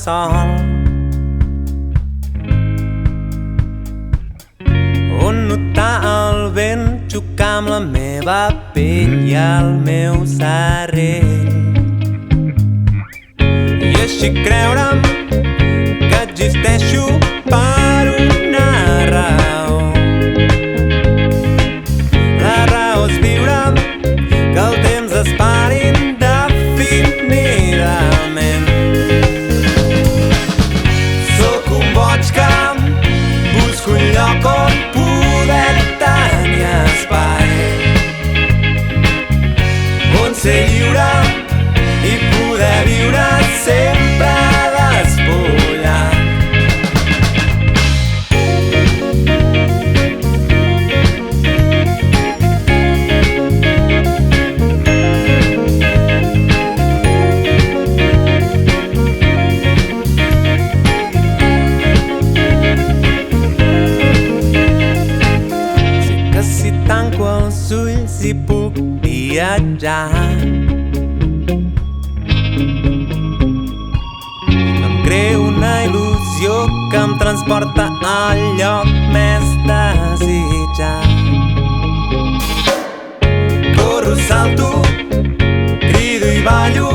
sol. On notar el vent xocar amb la meva pell i el meu cervell, i així creure'm que existeixo per una raó. La raó és viure que el temps es pari indefinidament. Sóc un boig que busco un lloc on poder tenir espai, on ser lliure i poder viure sempre despullat. Sé que si tanco els ulls hi puc viatjar, creo una il·lusió que em transporta al lloc més desitjat. Corro, salto, crido i ballo